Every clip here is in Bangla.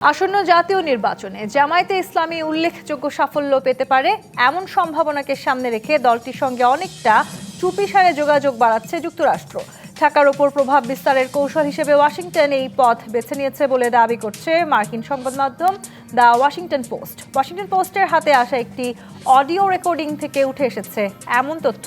আসন্ন জাতীয় নির্বাচনে জামায়াতে ইসলামী উল্লেখযোগ্য সাফল্য পেতে পারে এমন সম্ভাবনাকে সামনে রেখে দলটির সঙ্গে অনেকটা চুপিসারে যোগাযোগ বাড়াচ্ছে যুক্তরাষ্ট্র। ঢাকার ওপর প্রভাব বিস্তারের কৌশল হিসেবে ওয়াশিংটন এই পথ বেছে নিয়েছে বলে দাবি করছে মার্কিন সংবাদ মাধ্যম দ্য ওয়াশিংটন পোস্ট। ওয়াশিংটন পোস্টের হাতে আসা একটি অডিও রেকর্ডিং থেকে উঠে এসেছে এমন তথ্য,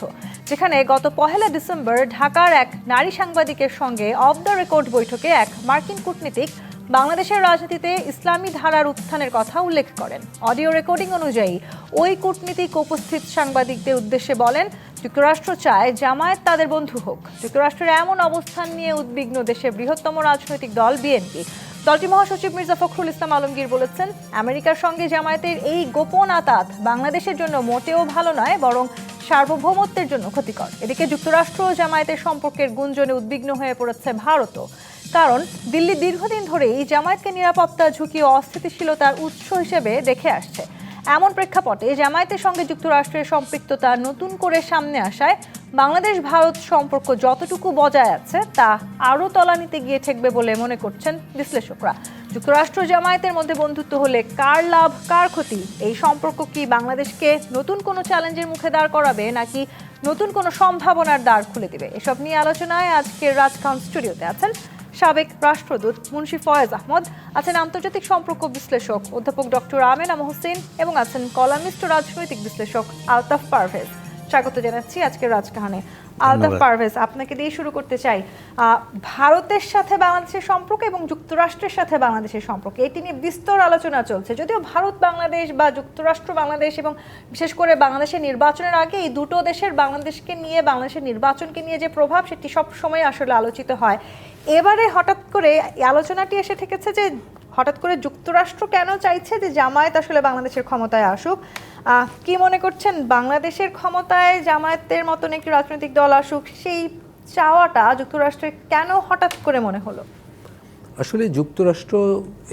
যেখানে গত 1 ডিসেম্বর ঢাকার এক নারী সাংবাদিকের সঙ্গে অফ দ্য রেকর্ড বৈঠকে এক মার্কিন কূটনীতিক বাংলাদেশের রাজনীতিতে ইসলামী ধারার উত্থানের কথা উল্লেখ করেন। অডিও রেকর্ডিং অনুযায়ী ওই কূটনীতিক উপস্থিত সাংবাদিকদের উদ্দেশ্যে বলেন, যুক্তরাষ্ট্র চায় জামায়াত তাদের বন্ধু হোক। যুক্তরাষ্ট্রের এমন অবস্থান নিয়ে উদ্বিগ্ন দেশের বৃহত্তম রাজনৈতিক দল বিএনপি। দলটির মহাসচিব মির্জা ফখরুল ইসলাম আলমগীর বলেছেন, আমেরিকার সঙ্গে জামায়াতের এই গোপন আতাত বাংলাদেশের জন্য মোটেও ভালো নয়, বরং সার্বভৌমত্বের জন্য ক্ষতিকর। এদিকে যুক্তরাষ্ট্র ও জামায়াতের সম্পর্কের গুঞ্জনে উদ্বিগ্ন হয়ে পড়েছে ভারতও। কারণ দিল্লি দীর্ঘদিন ধরেই জামায়াতকে নিরাপত্তা ঝুঁকি ও অস্থিতিশীলতার উৎস হিসেবে দেখে আসছে। এমন প্রেক্ষাপটে জামায়াতের সঙ্গে যুক্তরাষ্ট্রের সম্পৃক্ততা নতুন করে সামনে আসায় বাংলাদেশ ভারত সম্পর্ক যতটুকু বজায় আছে তা আরও তলানিতে গিয়ে ঠেকবে বলে মনে করছেন বিশ্লেষকরা। যুক্তরাষ্ট্র জামায়াতের মধ্যে বন্ধুত্ব হলে কার লাভ কার ক্ষতি? এই সম্পর্ক কি বাংলাদেশকে নতুন কোনো চ্যালেঞ্জের মুখে দাঁড় করাবে, নাকি নতুন কোনো সম্ভাবনার দ্বার খুলে দেবে? এসব নিয়ে আলোচনায় আজকের রাজকাউন্ট স্টুডিওতে আছেন সাবেক রাষ্ট্রদূত মুন্সি ফয়েজ আহমদ, আছেন আন্তর্জাতিক সম্পর্ক বিশ্লেষক অধ্যাপক ডক্টর আমেনা মোহসিন এবং আছেন কলামিস্ট ও রাজনৈতিক বিশ্লেষক আলতাফ পারভেজ। স্বাগত জানাচ্ছি আজকের রাজকাহানে। আলতাফ পারভেজ, আপনাকে দিয়ে শুরু করতে চাই। ভারতের সাথে বাংলাদেশের সম্পর্ক এবং যুক্তরাষ্ট্রের সাথে বাংলাদেশের সম্পর্ক, এটি নিয়ে বিস্তর আলোচনা চলছে। যদিও ভারত বাংলাদেশ বা যুক্তরাষ্ট্র বাংলাদেশ এবং বিশেষ করে বাংলাদেশের নির্বাচনের আগে এই দুটো দেশের বাংলাদেশকে নিয়ে, বাংলাদেশের নির্বাচনকে নিয়ে যে প্রভাব, সেটি সব সময় আসলে আলোচিত হয়। এবারে হঠাৎ করে এই আলোচনাটি এসে ঠেকেছে যে হঠাৎ করে যুক্তরাষ্ট্র কেন চাইছে যে জামায়াত আসলে বাংলাদেশের ক্ষমতায় আসুক। কি মনে করছেন, বাংলাদেশের ক্ষমতায় জামায়াতের মতন একটি রাজনৈতিক দল আসুক, সেই চাওয়াটা যুক্তরাষ্ট্রের কেন হঠাৎ করে মনে হলো? আসলে যুক্তরাষ্ট্র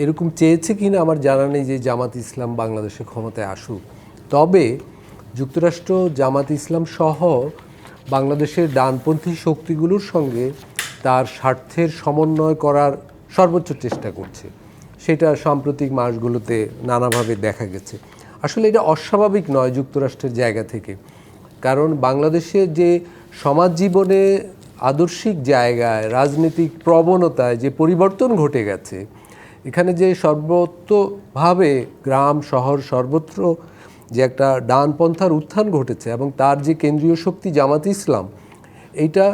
এরকম চেয়েছে কিনা আমার জানা নেই যে জামাত ইসলাম বাংলাদেশের ক্ষমতায় আসুক। তবে যুক্তরাষ্ট্র জামাত ইসলাম সহ বাংলাদেশের ডানপন্থী শক্তিগুলোর সঙ্গে তার স্বার্থের সমন্বয় করার সর্বোচ্চ চেষ্টা করছে। সেটা সাম্প্রতিক মাসগুলোতে নানাভাবে দেখা গেছে। আসলে এটা অস্বাভাবিক নয় যুক্তরাষ্ট্রের জায়গা থেকে, কারণ বাংলাদেশের যে সমাজ জীবনে আদর্শিক জায়গায় রাজনৈতিক প্রবণতায় যে পরিবর্তন ঘটে গেছে, এখানে যে সর্বত্রভাবে গ্রাম শহর সর্বত্র যে একটা ডানপন্থার উত্থান ঘটেছে এবং তার যে কেন্দ্রীয় শক্তি জামাত ইসলাম, এইটা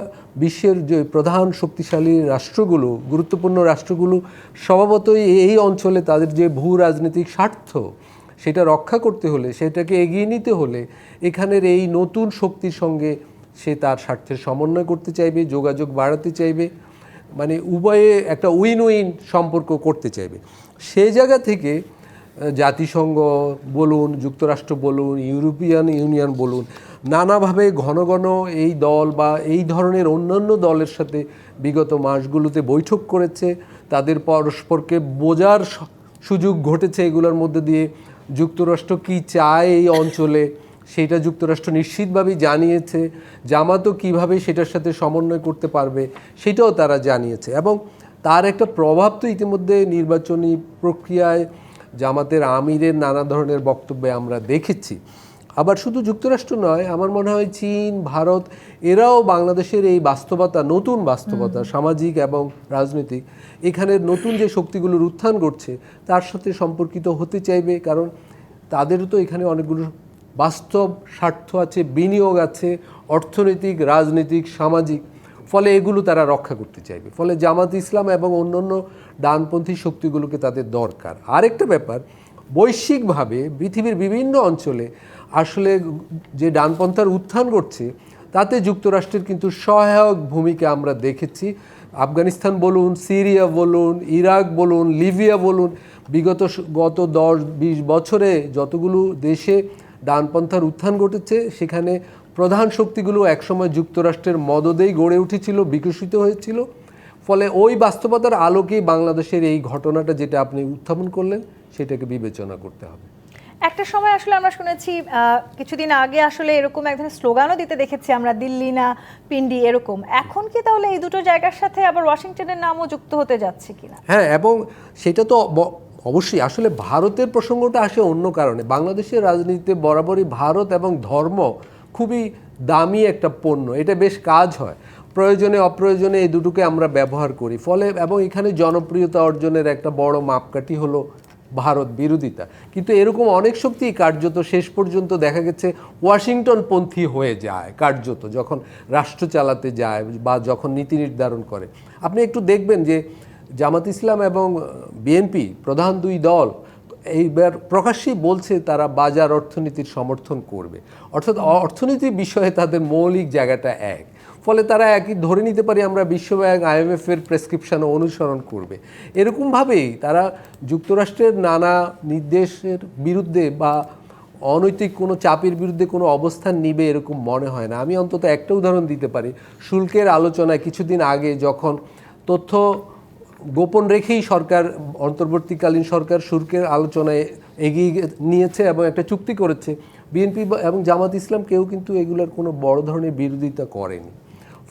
বিশ্বের যে প্রধান শক্তিশালী রাষ্ট্রগুলো, গুরুত্বপূর্ণ রাষ্ট্রগুলো স্বভাবতই এই অঞ্চলে তাদের যে ভূ রাজনৈতিক স্বার্থ, সেটা রক্ষা করতে হলে, সেটাকে এগিয়ে নিতে হলে এখানের এই নতুন শক্তির সঙ্গে সে তার স্বার্থের সমন্বয় করতে চাইবে, যোগাযোগ বাড়াতে চাইবে, মানে উভয়ে একটা উইন উইন সম্পর্ক করতে চাইবে। সেই জায়গা থেকে জাতিসংঘ বলুন, যুক্তরাষ্ট্র বলুন, ইউরোপিয়ান ইউনিয়ন বলুন, নানাভাবে ঘন ঘন এই দল বা এই ধরনের অন্যান্য দলের সাথে বিগত মাসগুলোতে বৈঠক করেছে। তাদের পরস্পরকে বোঝার সুযোগ ঘটেছে এগুলোর মধ্যে দিয়ে। যুক্তরাষ্ট্র কী চায় এই অঞ্চলে সেটা যুক্তরাষ্ট্র নিশ্চিতভাবেই জানিয়েছে। জামাতও কীভাবে সেটার সাথে সমন্বয় করতে পারবে সেটাও তারা জানিয়েছে, এবং তার একটা প্রভাব তো ইতিমধ্যে নির্বাচনী প্রক্রিয়ায় জামাতের আমিরের নানা ধরনের বক্তব্যে আমরা দেখেছি। আবার শুধু যুক্তরাষ্ট্র নয়, আমার মনে হয় চীন, ভারত, এরাও বাংলাদেশের এই বাস্তবতা, নতুন বাস্তবতা সামাজিক এবং রাজনৈতিক, এখানের নতুন যে শক্তিগুলোর উত্থান ঘটছে তার সাথে সম্পর্কিত হতে চাইবে। কারণ তাদেরও তো এখানে অনেকগুলো বাস্তব স্বার্থ আছে, বিনিয়োগ আছে, অর্থনৈতিক, রাজনৈতিক, সামাজিক, ফলে এগুলো তারা রক্ষা করতে চাইবে। ফলে জামাত ইসলাম এবং অন্যান্য ডানপন্থী শক্তিগুলোকে তাদের দরকার। আরেকটা ব্যাপার, বৈশ্বিকভাবে পৃথিবীর বিভিন্ন অঞ্চলে আসলে যে ডানপন্থার উত্থান ঘটছে তাতে যুক্তরাষ্ট্রের কিন্তু সহায়ক ভূমিকা আমরা দেখেছি। আফগানিস্তান বলুন, সিরিয়া বলুন, ইরাক বলুন, লিবিয়া বলুন, গত 10-20 বছরে যতগুলো দেশে ডানপন্থার উত্থান ঘটেছে সেখানে প্রধান শক্তিগুলো একসময় যুক্তরাষ্ট্রের মদদেই গড়ে উঠেছিল, বিকশিত হয়েছিল। ফলে ওই বাস্তবতার আলোকেই বাংলাদেশের এই ঘটনাটা যেটা আপনি উত্থাপন করলেন সেটাকে বিবেচনা করতে হবে। একটা সময় আসলে আমরা শুনেছি, কিছুদিন আগে আসলে এরকম এক ধরনের স্লোগানও দিতে দেখেছি আমরা, দিল্লি না পিন্ডি, এরকম। এখন কি তাহলে এই দুটো জায়গার সাথে আবার ওয়াশিংটনের নামও যুক্ত হতে যাচ্ছে কিনা? হ্যাঁ, এবং সেটা তো অবশ্যই আসলে ভারতের প্রসঙ্গটা আসে অন্য কারণে। বাংলাদেশের রাজনীতিতে বরাবরই ভারত এবং ধর্ম খুবই দামি একটা পণ্য, এটা বেশ কাজ হয়, প্রয়োজনে অপ্রয়োজনে এই দুটোকে আমরা ব্যবহার করি, ফলে এবং এখানে জনপ্রিয়তা অর্জনের একটা বড় মাপকাঠি হলো ভারত বিরোধিতা। কিন্তু এরকম অনেক শক্তি কার্যত শেষ পর্যন্ত দেখা গেছে ওয়াশিংটনপন্থী হয়ে যায় কার্যত, যখন রাষ্ট্র চালাতে যায় বা যখন নীতি নির্ধারণ করে। আপনি একটু দেখবেন যে জামাত ইসলাম এবং বিএনপি প্রধান দুই দল এইবার প্রকাশ্যেই বলছে তারা বাজার অর্থনীতির সমর্থন করবে, অর্থাৎ অর্থনীতির বিষয়ে তাদের মৌলিক জায়গাটা এক, ফলে তারা একই ধরে নিতে পারি আমরা বিশ্বব্যাংক IMF-এর প্রেসক্রিপশনও অনুসরণ করবে। এরকমভাবেই তারা যুক্তরাষ্ট্রের নানা নির্দেশের বিরুদ্ধে বা অনৈতিক কোনো চাপের বিরুদ্ধে কোনো অবস্থান নিবে এরকম মনে হয় না। আমি অন্তত একটা উদাহরণ দিতে পারি, শুল্কের আলোচনায় কিছুদিন আগে যখন তথ্য গোপন রেখেই সরকার, অন্তর্বর্তীকালীন সরকার শুল্কের আলোচনায় এগিয়ে নিয়েছে এবং একটা চুক্তি করেছে, বিএনপি এবং জামাত ইসলাম কেউ কিন্তু এগুলোর কোনো বড় ধরনের বিরোধিতা করেনি।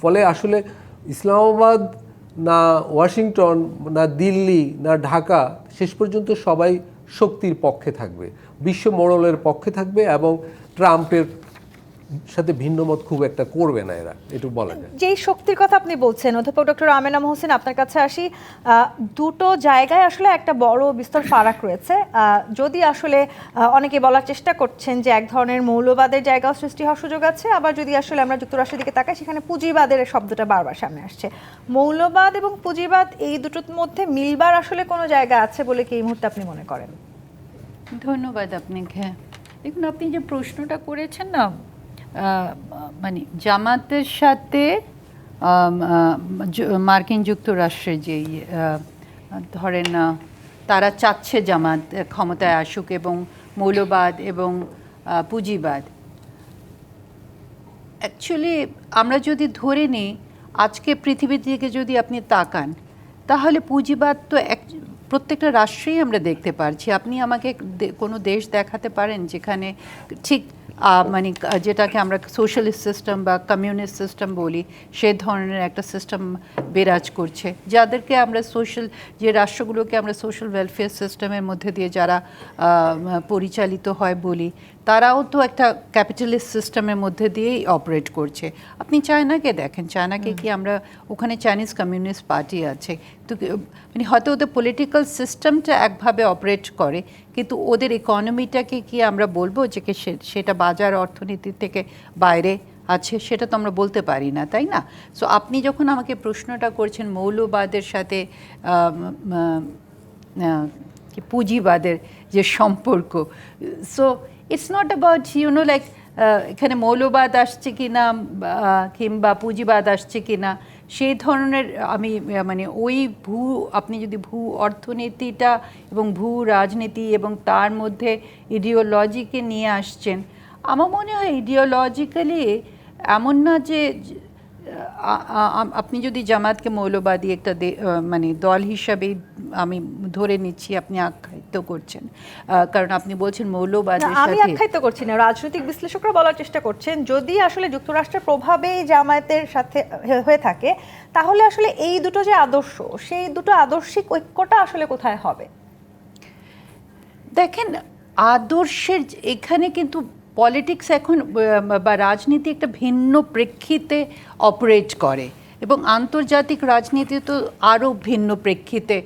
ফলে আসলে ইসলামাবাদ না ওয়াশিংটন না দিল্লি না ঢাকা শেষ পর্যন্ত সবাই শক্তির পক্ষে থাকবে, বিশ্ব মোড়লের পক্ষে থাকবে এবং ট্রাম্পের সাথে ভিন্নমত খুব একটা করবে না এরা, একটু বলা যায়। যেই শক্তির কথা আপনি বলছেন, অধ্যাপক ডক্টর আমেনা মোহসিন, আপনার কাছে আসি। দুটো জায়গায় আসলে একটা বড় বিস্তর ফারাক রয়েছে। যদি আসলে অনেকে বলার চেষ্টা করছেন যে এক ধরনের মৌলবাদের জায়গাও সৃষ্টি হওয়ার সুযোগ আছে, আবার যদি আসলে আমরা যুক্তরাষ্ট্রের দিকে তাকাই সেখানে পুঁজিবাদের শব্দটা বারবার সামনে আসছে। মৌলবাদ এবং পুঁজিবাদ এই দুটোর মধ্যে মিলবার আসলে কোনো জায়গা আছে বলে কি এই মুহূর্তে আপনি মনে করেন? ধন্যবাদ আপনাকে। দেখুন, আপনি যে প্রশ্নটা করেছেন না, মানে জামাতের সাথে মার্কিন যুক্তরাষ্ট্রের যেই ধরেন তারা চাচ্ছে জামাত ক্ষমতায় আসুক এবং মৌলবাদ এবং পুঁজিবাদ, অ্যাকচুয়ালি আমরা যদি ধরে নিই আজকে পৃথিবীর দিকে যদি আপনি তাকান তাহলে পুঁজিবাদ তো প্রত্যেকটা রাষ্ট্রেই আমরা দেখতে পারছি। আপনি আমাকে কোনো দেশ দেখাতে পারেন যেখানে ঠিক মানে যেটাকে আমরা সোশ্যালিস্ট সিস্টেম বা কমিউনিস্ট সিস্টেম বলি সে ধরনের একটা সিস্টেম বিরাজ করছে, যাদেরকে আমরা যে রাষ্ট্রগুলোকে আমরা সোশ্যাল ওয়েলফেয়ার সিস্টেমের মধ্যে দিয়ে যারা পরিচালিত হয় বলি, তারাও তো একটা ক্যাপিটালিস্ট সিস্টেমের মধ্যে দিয়েই অপারেট করছে। আপনি চায়নাকে দেখেন, চায়নাকে কি আমরা, ওখানে চাইনিজ কমিউনিস্ট পার্টি আছে, তো মানে হয়তো ওদের পলিটিক্যাল সিস্টেমটা একভাবে অপারেট করে, কিন্তু ওদের ইকোনমিটাকে কি আমরা বলবো যে সেটা বাজার অর্থনীতি থেকে বাইরে আছে? সেটা তো আমরা বলতে পারি না, তাই না? সো আপনি যখন আমাকে প্রশ্নটা করছেন মৌলবাদের সাথে পুঁজিবাদের যে সম্পর্ক, so it's not about like এখানে মৌলবাদ আসছে কি না কিংবা পুঁজিবাদ আসছে কি না সেই ধরনের, আমি মানে ওই আপনি যদি অর্থনীতিটা এবং রাজনীতি এবং তার মধ্যে ইডিওলজিকে নিয়ে আসছেন, আমার মনে হয় ইডিওলজিক্যালি এমন না যে আপনি যদি জামাতকে মৌলবাদী একটা মানে দল হিসাবেই আমি ধরে নিচ্ছি, আপনি আখ্যায়িত করছেন, কারণ আপনি বলছেন মৌলবাদের সাথে। আমি আখ্যায়িত করছি না, রাজনৈতিক বিশ্লেষকরা বলার চেষ্টা করছেন যদি আসলে যুক্তরাষ্ট্রের প্রভাবেই জামায়াতের সাথে হয়ে থাকে তাহলে আসলে এই দুটো যে আদর্শ, সেই দুটো আদর্শিক ঐক্যটা আসলে কোথায় হবে? দেখেন, আদর্শের এখানে কিন্তু পলিটিক্স এখন বা রাজনীতি একটা ভিন্ন প্রেক্ষিতে অপারেট করে এবং আন্তর্জাতিক রাজনীতি তো আরও ভিন্ন প্রেক্ষিতে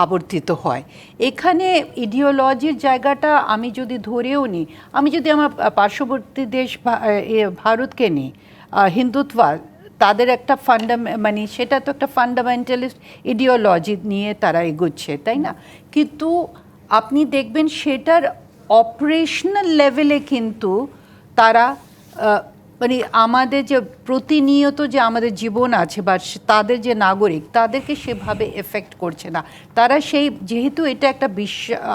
আবর্তিত হয়। এখানে ইডিওলজির জায়গাটা আমি যদি ধরেও নিই, আমি যদি আমার পার্শ্ববর্তী দেশ ভারতকে নিই, হিন্দুত্ববাদ তাদের একটা মানে সেটা তো একটা ফান্ডামেন্টালিস্ট ইডিওলজি নিয়ে তারা এগোচ্ছে, তাই না? কিন্তু আপনি দেখবেন সেটার অপারেশনাল লেভেলে কিন্তু তারা মানে আমাদের যে প্রতিনিয়ত যে আমাদের জীবন আছে বা তাদের যে নাগরিক তাদেরকে সেভাবে এফেক্ট করছে না। তারা সেই, যেহেতু এটা একটা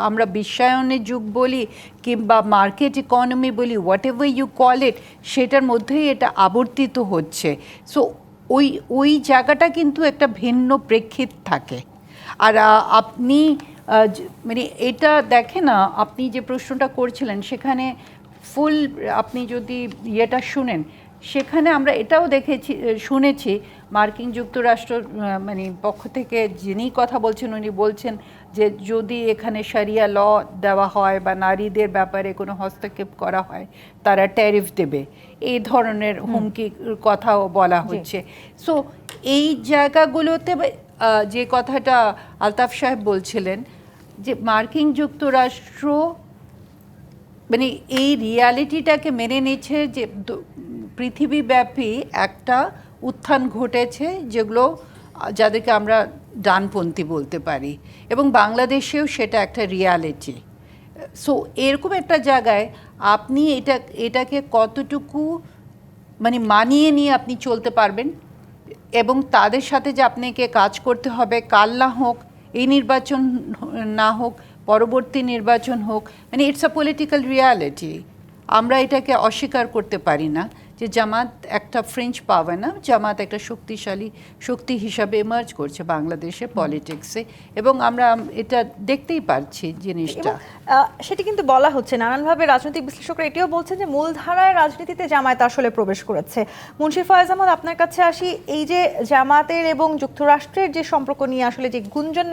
আমরা বিশ্বায়নের যুগ বলি কিংবা মার্কেট ইকোনমি বলি, whatever you call it, সেটার মধ্যেই এটা আবর্তিত হচ্ছে। সো ওই জায়গাটা কিন্তু একটা ভিন্ন প্রেক্ষিত থাকে। আর আপনি মানে এটা দেখে না, আপনি যে প্রশ্নটা করছিলেন সেখানে ফুল আপনি যদি ইয়েটা শুনেন, সেখানে আমরা এটাও দেখেছি, শুনেছি মার্কিন যুক্তরাষ্ট্র মানে পক্ষ থেকে যিনি কথা বলছেন উনি বলছেন যে যদি এখানে শরিয়া ল দেওয়া হয় বা নারীদের ব্যাপারে কোনো হস্তক্ষেপ করা হয় তারা ট্যারিফ দেবে, এই ধরনের হুমকির কথাও বলা হচ্ছে। সো এই জায়গাগুলোতে যে কথাটা আলতাফ সাহেব বলছিলেন যে মার্কিন যুক্তরাষ্ট্র মানে এই রিয়ালিটিটাকে মেনে নিচ্ছে যে পৃথিবীব্যাপী একটা উত্থান ঘটেছে যেগুলো যাদেরকে আমরা ডানপন্থী বলতে পারি, এবং বাংলাদেশেও সেটা একটা রিয়ালিটি। সো এরকম একটা জায়গায় আপনি এটাকে কতটুকু মানে মানিয়ে নিয়ে আপনি চলতে পারবেন, এবং তাদের সাথে যে আপনাকে কাজ করতে হবে, কাল না হোক, এই নির্বাচন না হোক, পরবর্তী নির্বাচন হোক, মানে ইটস আ পলিটিক্যাল রিয়ালিটি। আমরা এটাকে অস্বীকার করতে পারি না যে জামাত একটা ফ্রেঞ্চ পাওয়ার না, জামাত একটা শক্তিশালী শক্তি হিসাবে এমার্জ করছে বাংলাদেশের পলিটিক্সে, এবং আমরা এটা দেখতেই পারছি জিনিসটা। সেটি কিন্তু বলা হচ্ছে নানানভাবে, রাজনৈতিক বিশ্লেষকরা এটিও বলছেন যে মূলধারায় রাজনীতিতে জামায়াত আসলে প্রবেশ করেছে। মুন্সি ফয়েজ আহমদ, আপনার কাছে আসি। এই যে জামাতের এবং যুক্তরাষ্ট্রের যে সম্পর্ক নিয়ে আসলে যে গুঞ্জন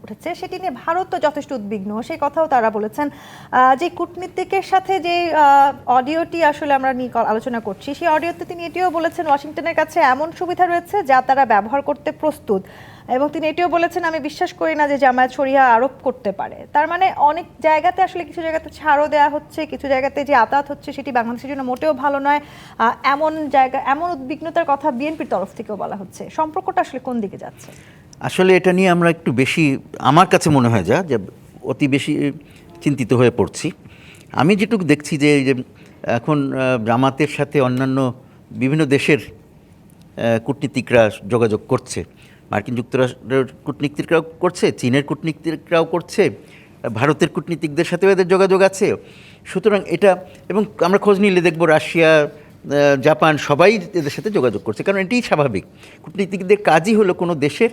উঠেছে সেটি নিয়ে ভারত তো যথেষ্ট উদ্বিগ্ন, সেই কথাও তারা বলেছেন। যে কূটনীতিকের সাথে যে অডিওটি আসলে আমরা নিয়ে আলোচনা করছি, সেই অডিওতে তিনি এটিও বলেছেন ওয়াশিংটনের কাছে এমন সুবিধা রয়েছে যা তারা ব্যবহার করতে প্রস্তুত, এবং তিনি এটিও বলেছেন আমি বিশ্বাস করি না যে জামায়াত শরিয়া আরোপ করতে পারে। তার মানে অনেক জায়গাতে আসলে কিছু জায়গাতে ছাড়ও দেওয়া হচ্ছে, কিছু জায়গাতে যে আতাত হচ্ছে সেটি বাংলাদেশের জন্য মোটেও ভালো নয়, এমন উদ্বিগ্নতার কথা বিএনপির তরফ থেকেও বলা হচ্ছে। সম্পর্কটা আসলে কোন দিকে যাচ্ছে? আসলে এটা নিয়ে আমরা একটু বেশি, আমার কাছে মনে হয় যে অতি বেশি চিন্তিত হয়ে পড়ছি। আমি যেটুকু দেখছি যে এখন জামাতের সাথে অন্যান্য বিভিন্ন দেশের কূটনীতিকরা যোগাযোগ করছে, মার্কিন যুক্তরাষ্ট্রের কূটনীতিকরাও করছে, চীনের কূটনীতিকরাও করছে, ভারতের কূটনীতিকদের সাথেও এদের যোগাযোগ আছে। সুতরাং এটা, এবং আমরা খোঁজ নিলে দেখব রাশিয়া, জাপান সবাই এদের সাথে যোগাযোগ করছে, কারণ এটাই স্বাভাবিক। কূটনীতিকদের কাজই হলো কোনো দেশের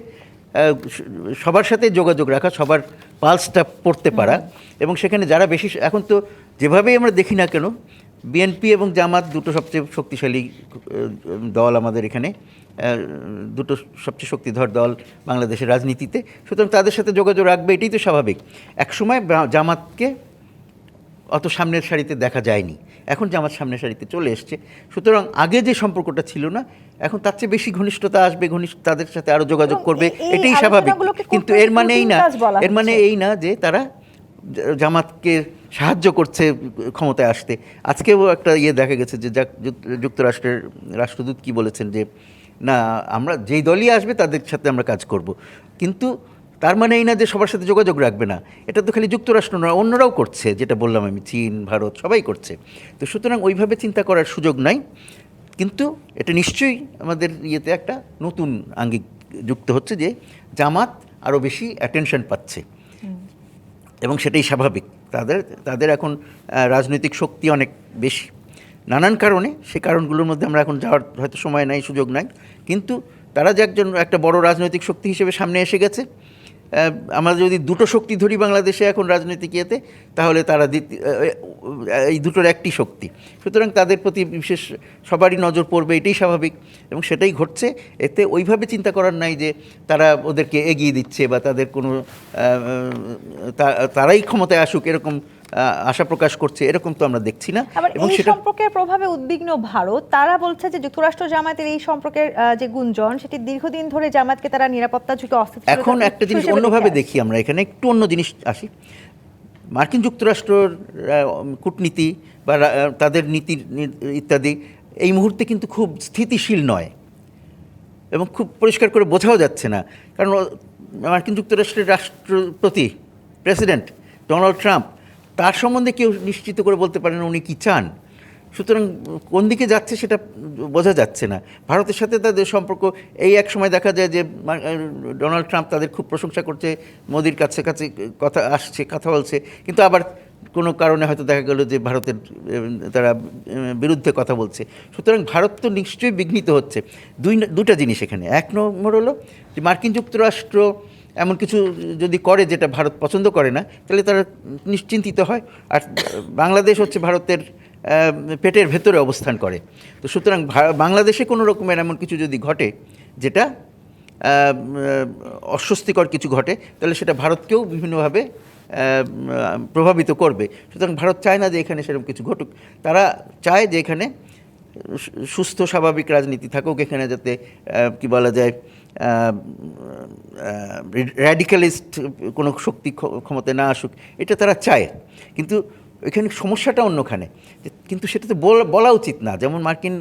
সবার সাথে যোগাযোগ রাখা, সবার পালসটা পড়তে পারা, এবং সেখানে যারা বেশি, এখন তো যেভাবেই আমরা দেখি না কেন বিএনপি এবং জামাত দুটো সবচেয়ে শক্তিশালী দল আমাদের এখানে, দুটো সবচেয়ে শক্তিধর দল বাংলাদেশের রাজনীতিতে, সুতরাং তাদের সাথে যোগাযোগ রাখবে, এটাই তো স্বাভাবিক। একসময় জামাতকে অত সামনের সারিতে দেখা যায়নি, এখন জামাত সামনের সারিতে চলে এসছে। সুতরাং আগে যে সম্পর্কটা ছিল না, এখন তার চেয়ে বেশি ঘনিষ্ঠতা আসবে, তাদের সাথে আরও যোগাযোগ করবে, এটাই স্বাভাবিক। কিন্তু এর মানে এই না যে তারা জামাতকে সাহায্য করছে ক্ষমতায় আসতে। আজকেও একটা দেখা গেছে যে যুক্তরাষ্ট্রের রাষ্ট্রদূত কি বলেছেন যে না, আমরা যেই দলই আসবে তাদের সাথে আমরা কাজ করব, কিন্তু তার মানে এই না যে সবার সাথে যোগাযোগ রাখবে না। এটা তো খালি যুক্তরাষ্ট্র নয়, অন্যরাও করছে, যেটা বললাম আমি, চীন, ভারত সবাই করছে। তো সুতরাং ওইভাবে চিন্তা করার সুযোগ নাই, কিন্তু এটা নিশ্চয়ই আমাদের ইয়েতে একটা নতুন আঙ্গিক যুক্ত হচ্ছে যে জামাত আরও বেশি অ্যাটেনশন পাচ্ছে, এবং সেটাই স্বাভাবিক। তাদের এখন রাজনৈতিক শক্তি অনেক বেশি, নানান কারণে। সেই কারণগুলোর মধ্যে আমরা এখন যাওয়ার হয়তো সময় নাই, সুযোগ নাই, কিন্তু তারা যে একটা বড় রাজনৈতিক শক্তি হিসেবে সামনে এসে গেছে। আমরা যদি দুটো শক্তি ধরি বাংলাদেশে এখন রাজনৈতিক ইয়েতে, তাহলে তারা এই দুটোর একটি শক্তি, সুতরাং তাদের প্রতি বিশেষ সবারই নজর পড়বে, এটাই স্বাভাবিক, এবং সেটাই ঘটছে। এতে ওইভাবে চিন্তা করার নাই যে তারা ওদেরকে এগিয়ে দিচ্ছে বা তাদের কোনো তারাই ক্ষমতায় আসুক এরকম আশা প্রকাশ করছে, এরকম তো আমরা দেখছি না। এবং এই সম্পর্কের প্রভাবে উদ্বিগ্ন ভারত, তারা বলছে যে যুক্তরাষ্ট্র জামায়াতের এই সম্পর্কের যে গুঞ্জন, সেটি দীর্ঘদিন ধরে জামায়াতকে তারা নিরাপত্তা ঝুঁকি অস্থিতিশীলতা। এখন একটা জিনিস অন্যভাবে দেখি আমরা, এখানে একটু অন্য জিনিস আসি। মার্কিন যুক্তরাষ্ট্রের কূটনীতি বা তাদের নীতি ইত্যাদি এই মুহূর্তে কিন্তু খুব স্থিতিশীল নয়, এবং খুব পরিষ্কার করে বোঝাও যাচ্ছে না, কারণ মার্কিন যুক্তরাষ্ট্রের রাষ্ট্রপতি প্রেসিডেন্ট ডোনাল্ড ট্রাম্প, তার সম্বন্ধে কেউ নিশ্চিত করে বলতে পারে না উনি কী চান। সুতরাং কোন দিকে যাচ্ছে সেটা বোঝা যাচ্ছে না। ভারতের সাথে তাদের সম্পর্ক, এই এক সময় দেখা যায় যে ডোনাল্ড ট্রাম্প তাদের খুব প্রশংসা করছে, মোদির কাছে কথা আসছে, কথা বলছে, কিন্তু আবার কোনো কারণে হয়তো দেখা গেল যে ভারতের তারা বিরুদ্ধে কথা বলছে। সুতরাং ভারত তো নিশ্চয়ই বিঘ্নিত হচ্ছে। দুটা জিনিস এখানে। এক নম্বর হলো যে মার্কিন যুক্তরাষ্ট্র এমন কিছু যদি করে যেটা ভারত পছন্দ করে না, তাহলে তারা নিশ্চিন্তিত হয়। আর বাংলাদেশ হচ্ছে ভারতের পেটের ভেতরে অবস্থান করে। তো সুতরাং বাংলাদেশে কোনো রকমের এমন কিছু যদি ঘটে যেটা অস্বস্তিকর কিছু ঘটে, তাহলে সেটা ভারতকেও বিভিন্নভাবে প্রভাবিত করবে। সুতরাং ভারত চায় না যে এখানে সেরকম কিছু ঘটুক। তারা চায় যে এখানে সুস্থ স্বাভাবিক রাজনীতি থাকুক, এখানে যাতে কি বলা যায় র্যাডিক্যালিস্ট কোনো শক্তি ক্ষমতায় না আসুক, এটা তারা চায়। কিন্তু এখানে সমস্যাটা অন্যখানে, কিন্তু সেটা তো বলা উচিত না। যেমন মার্কিন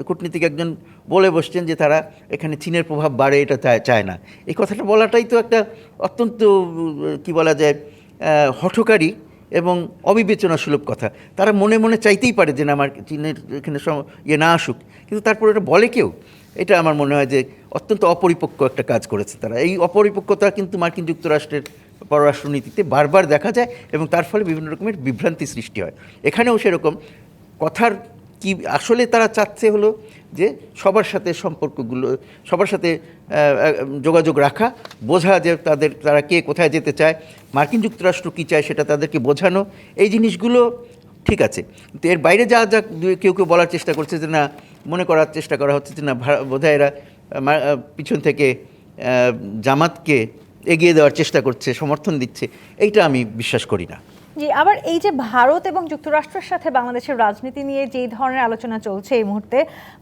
কূটনীতিক একজন বলে বসছেন যে তারা এখানে চীনের প্রভাব বাড়ে, এটা চায় না। এই কথাটা বলাটাই তো একটা অত্যন্ত কি বলা যায় হঠকারী এবং অবিবেচনাসুলভ কথা। তারা মনে মনে চাইতেই পারে যে না আমার চীনের এখানে না আসুক, কিন্তু তারপর এটা বলে কেউ, এটা আমার মনে হয় যে অত্যন্ত অপরিপক্ক একটা কাজ করেছে তারা। এই অপরিপক্কতা কিন্তু মার্কিন যুক্তরাষ্ট্রের পররাষ্ট্রনীতিতে বারবার দেখা যায় এবং তার ফলে বিভিন্ন রকমের বিভ্রান্তি সৃষ্টি হয়। এখানেও সেরকম কথার কি আসলে তারা চাচ্ছে হলো যে সবার সাথে সম্পর্কগুলো, সবার সাথে যোগাযোগ রাখা, বোঝা যে তারা কে কোথায় যেতে চায়, মার্কিন যুক্তরাষ্ট্র কী চায় সেটা তাদেরকে বোঝানো, এই জিনিসগুলো ঠিক আছে। কিন্তু এর বাইরে যা কেউ কেউ বলার চেষ্টা করছে যে না, মনে করার চেষ্টা করা হচ্ছে যে না বোধহয় এরা পিছন থেকে জামাতকে এগিয়ে দেওয়ার চেষ্টা করছে, সমর্থন দিচ্ছে, এইটা আমি বিশ্বাস করি না। জি, আবার এই যে ভারত এবং যুক্তরাষ্ট্রের সাথে বাংলাদেশের রাজনীতি নিয়ে যেই ধরনের আলোচনা চলছে এই মুহূর্তে,